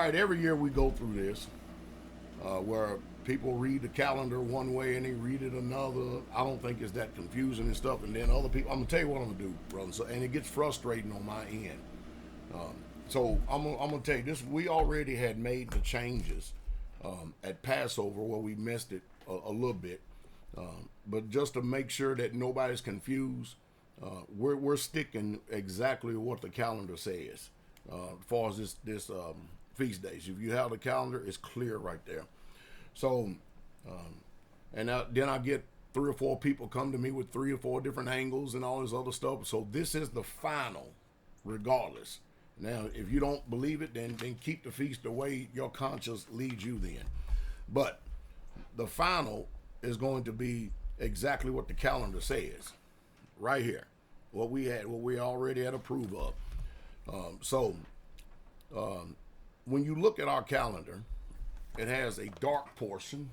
right, every year we go through this where people read the calendar one way and they read it another. I don't think it's that confusing and stuff. And then other people, I'm gonna tell you what I'm gonna do, brother. So, and it gets frustrating on my end. So I'm gonna tell you this. We already had made the changes at Passover where we missed it a little bit, but just to make sure that nobody's confused, we're sticking exactly what the calendar says as far as this feast days. If you have the calendar, it's clear right there. So, then I get 3 or 4 people come to me with 3 or 4 different angles and all this other stuff. So this is the final, regardless. Now, if you don't believe it, then keep the feast the way your conscience leads you then. But the final is going to be exactly what the calendar says, right here. What we already had approved of. When you look at our calendar, it has a dark portion.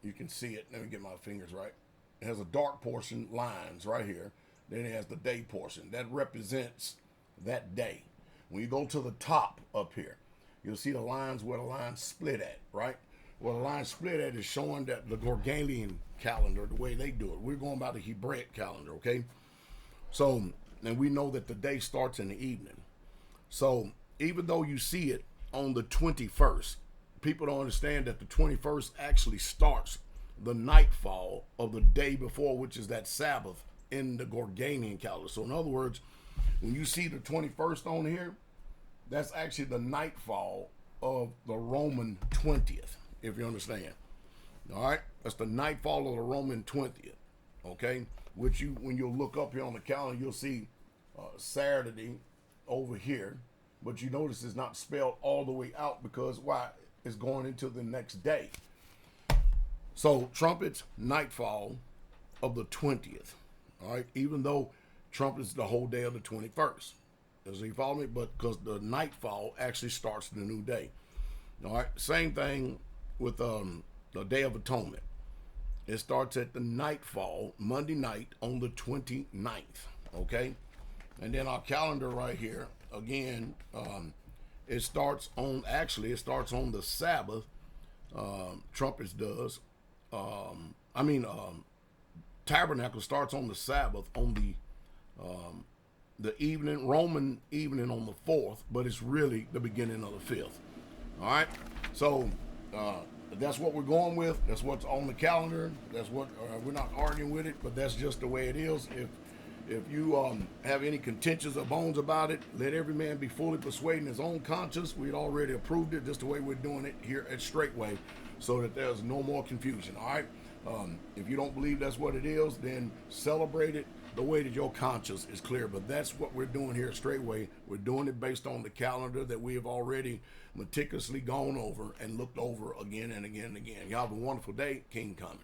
You can see it. Let me get my fingers right. It has a dark portion, lines right here. Then it has the day portion. That represents that day. When you go to the top up here, you'll see the lines where the lines split at, right? Where the lines split at is showing that the Gregorian calendar, the way they do it. We're going by the Hebraic calendar, okay? So, and we know that the day starts in the evening. So, even though you see it on the 21st, people don't understand that the 21st actually starts the nightfall of the day before, which is that Sabbath in the Gregorian calendar. So in other words, when you see the 21st on here, that's actually the nightfall of the Roman 20th, if you understand. All right, that's the nightfall of the Roman 20th, okay? Which when you look up here on the calendar, you'll see Saturday over here, but you notice it's not spelled all the way out because why? It's going into the next day. So trumpets, nightfall of the 20th. All right, even though trumpets the whole day of the 21st. Does he follow me? But because the nightfall actually starts the new day. All right, same thing with the Day of Atonement. It starts at the nightfall, Monday night on the 29th. Okay, and then our calendar right here again. It starts on the Sabbath. Trumpets does. Tabernacle starts on the Sabbath on the evening, Roman evening on the 4th, but it's really the beginning of the 5th. All right. So that's what we're going with. That's what's on the calendar. That's what we're not arguing with it, but that's just the way it is. If you have any contentions or bones about it, let every man be fully persuaded in his own conscience. We'd already approved it just the way we're doing it here at Straitway, so that there's no more confusion. All right. If you don't believe that's what it is, then celebrate it the way that your conscience is clear. But that's what we're doing here at Straitway. We're doing it based on the calendar that we have already meticulously gone over and looked over again and again and again. Y'all have a wonderful day. King coming.